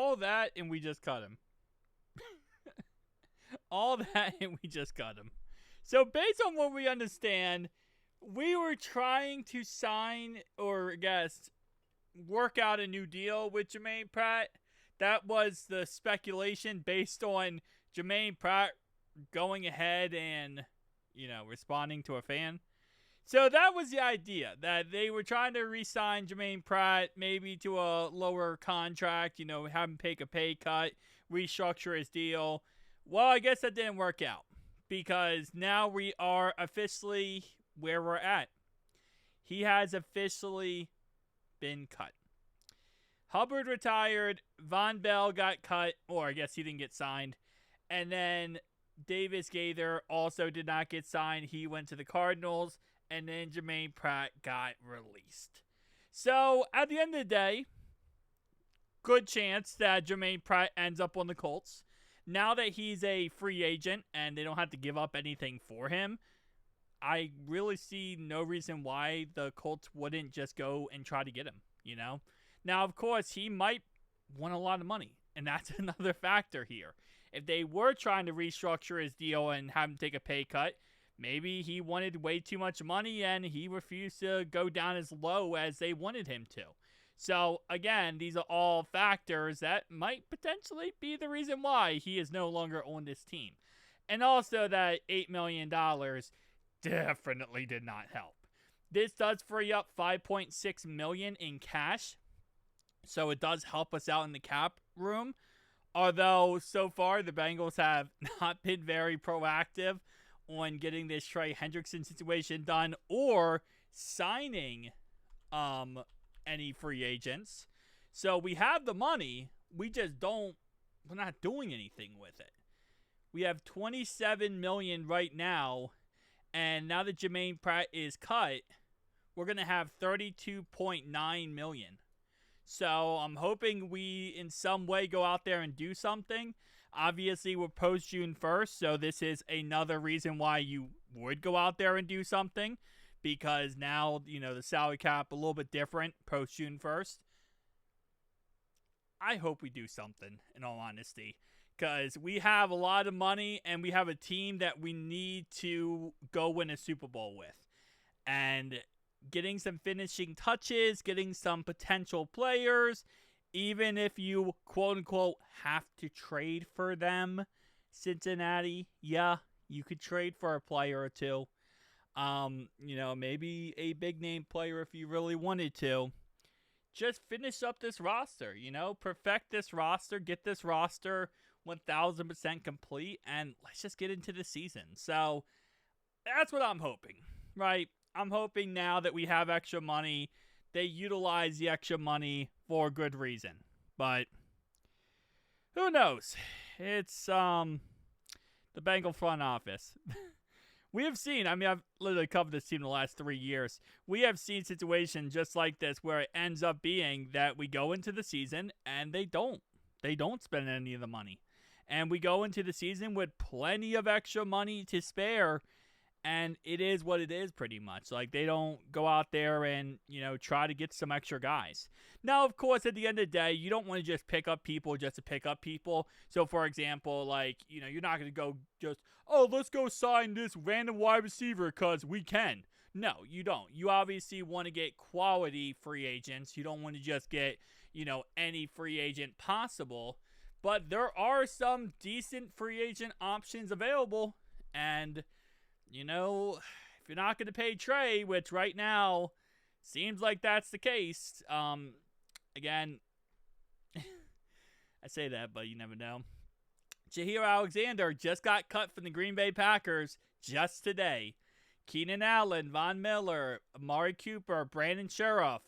all that and we just cut him. All that and we just cut him. So based on what we understand, we were trying to sign or I guess work out a new deal with Germaine Pratt. That was the speculation based on Germaine Pratt going ahead and, responding to a fan. So that was the idea, that they were trying to re-sign Germaine Pratt, maybe to a lower contract, have him take a pay cut, restructure his deal. Well, I guess that didn't work out, because now we are officially where we're at. He has officially been cut. Hubbard retired, Von Bell got cut, or I guess he didn't get signed, and then Davis Gaither also did not get signed. He went to the Cardinals, and then Germaine Pratt got released. So, at the end of the day, good chance that Germaine Pratt ends up on the Colts. Now that he's a free agent and they don't have to give up anything for him, I really see no reason why the Colts wouldn't just go and try to get him, Now, of course, he might want a lot of money, and that's another factor here. If they were trying to restructure his deal and have him take a pay cut, maybe he wanted way too much money and he refused to go down as low as they wanted him to. So, again, these are all factors that might potentially be the reason why he is no longer on this team. And also that $8 million definitely did not help. This does free up $5.6 million in cash, so it does help us out in the cap room. Although, so far, the Bengals have not been very proactive on getting this Trey Hendrickson situation done or signing any free agents. So we have the money, we're not doing anything with it. We have $27 million right now, and now that Germaine Pratt is cut, we're going to have $32.9 million. So I'm hoping we in some way go out there and do something. Obviously, we're post June 1st, so this is another reason why you would go out there and do something, because now, the salary cap a little bit different post June 1st. I hope we do something, in all honesty, because we have a lot of money and we have a team that we need to go win a Super Bowl with. And getting some finishing touches, getting some potential players, even if you, quote-unquote, have to trade for them, Cincinnati, yeah, you could trade for a player or two. Maybe a big-name player if you really wanted to. Just finish up this roster, perfect this roster, get this roster 1,000% complete, and let's just get into the season. So, that's what I'm hoping, right? I'm hoping now that we have extra money, they utilize the extra money for a good reason. But who knows? It's the Bengal front office. We have seen, I've literally covered this team the last 3 years. We have seen situations just like this where it ends up being that we go into the season and they don't spend any of the money. And we go into the season with plenty of extra money to spare. And it is what it is pretty much. Like, they don't go out there and, try to get some extra guys. Now, of course, at the end of the day, you don't want to just pick up people just to pick up people. So, for example, you're not going to go just, let's go sign this random wide receiver because we can. No, you don't. You obviously want to get quality free agents. You don't want to just get, any free agent possible. But there are some decent free agent options available. And if you're not going to pay Trey, which right now seems like that's the case, again, I say that, but you never know. Jair Alexander just got cut from the Green Bay Packers just today. Keenan Allen, Von Miller, Amari Cooper, Brandon Sheriff.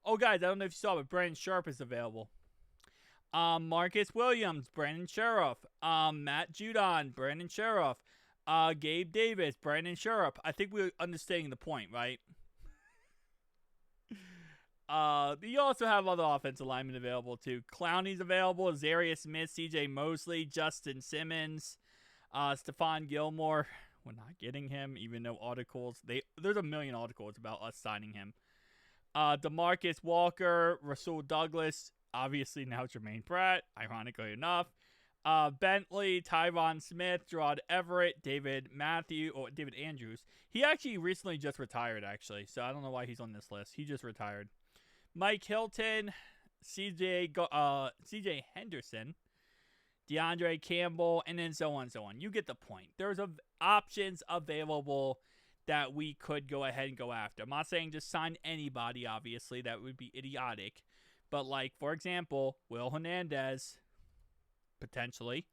Oh, guys, I don't know if you saw, but Brandon Sheriff is available. Marcus Williams, Brandon Sheriff. Matt Judon, Brandon Sheriff. Gabe Davis, Brandon Sheriff. I think we're understanding the point, right? You also have other offensive linemen available too. Clowney's available, Zarius Smith, CJ Mosley, Justin Simmons, Stephon Gilmore. We're not getting him, even though there's a million articles about us signing him. DeMarcus Walker, Rasul Douglas, obviously now Germaine Pratt, ironically enough. Bentley, Tyron Smith, Gerard Everett, David Andrews. He actually recently just retired, actually, so I don't know why he's on this list. He just retired. Mike Hilton, CJ Henderson, DeAndre Campbell, and then so on and so on. You get the point. There's options available that we could go ahead and go after. I'm not saying just sign anybody, obviously. That would be idiotic. But, like, for example, Will Hernandez, potentially.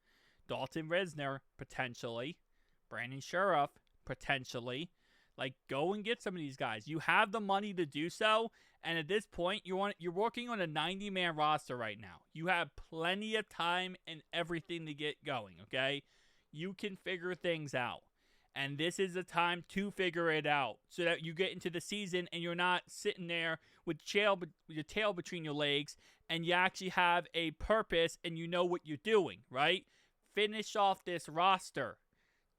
Dalton Risner, potentially. Brandon Sheriff, potentially. Like, go and get some of these guys. You have the money to do so. And at this point, you're working on a 90-man roster right now. You have plenty of time and everything to get going, okay? You can figure things out. And this is the time to figure it out so that you get into the season and you're not sitting there with your tail between your legs and you actually have a purpose and you know what you're doing, right? Finish off this roster.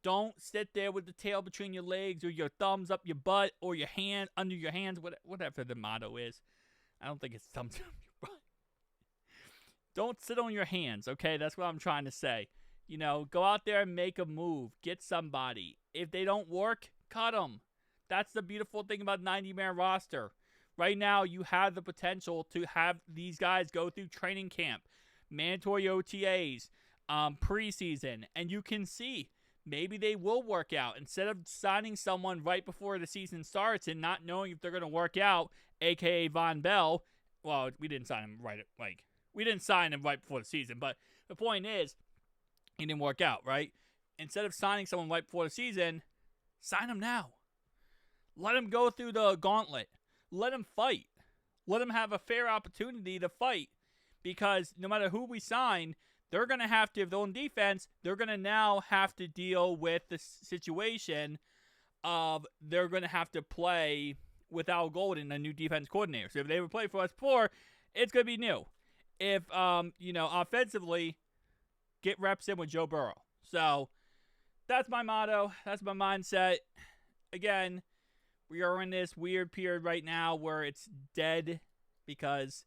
Don't sit there with the tail between your legs or your thumbs up your butt or your hand under your hands, whatever the motto is. I don't think it's thumbs up your butt. Don't sit on your hands, okay? That's what I'm trying to say. You know, go out there and make a move. Get somebody. If they don't work, cut them. That's the beautiful thing about 90-man roster. Right now, you have the potential to have these guys go through training camp, mandatory OTAs, preseason, and you can see maybe they will work out. Instead of signing someone right before the season starts and not knowing if they're going to work out, a.k.a. Von Bell. Well, we didn't sign him we didn't sign him right before the season, but the point is, he didn't work out, right? Instead of signing someone right before the season, sign him now. Let him go through the gauntlet. Let him fight. Let him have a fair opportunity to fight. Because no matter who we sign, they're going to have to, if they're on defense, they're going to now have to deal with the situation of they're going to have to play with Al Golden, a new defense coordinator. So if they ever played for us before, it's going to be new. If, offensively, get reps in with Joe Burrow. So that's my motto. That's my mindset. Again, we are in this weird period right now where it's dead because,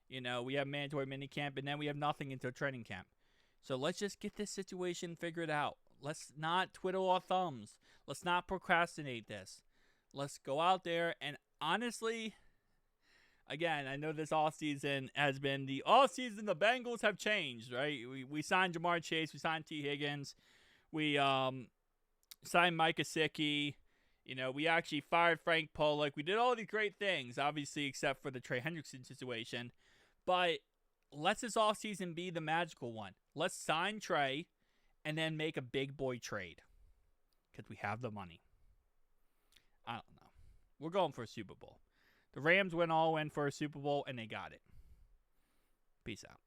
we have mandatory minicamp and then we have nothing until training camp. So let's just get this situation figured out. Let's not twiddle our thumbs. Let's not procrastinate this. Let's go out there and honestly, again, I know this offseason has been the offseason. The Bengals have changed, right? We signed Jamar Chase. We signed T. Higgins. We signed Mike Gesicki. We actually fired Frank Pollock. We did all these great things, obviously, except for the Trey Hendrickson situation. But let's this offseason be the magical one. Let's sign Trey and then make a big boy trade because we have the money. I don't know. We're going for a Super Bowl. The Rams went all in for a Super Bowl, and they got it. Peace out.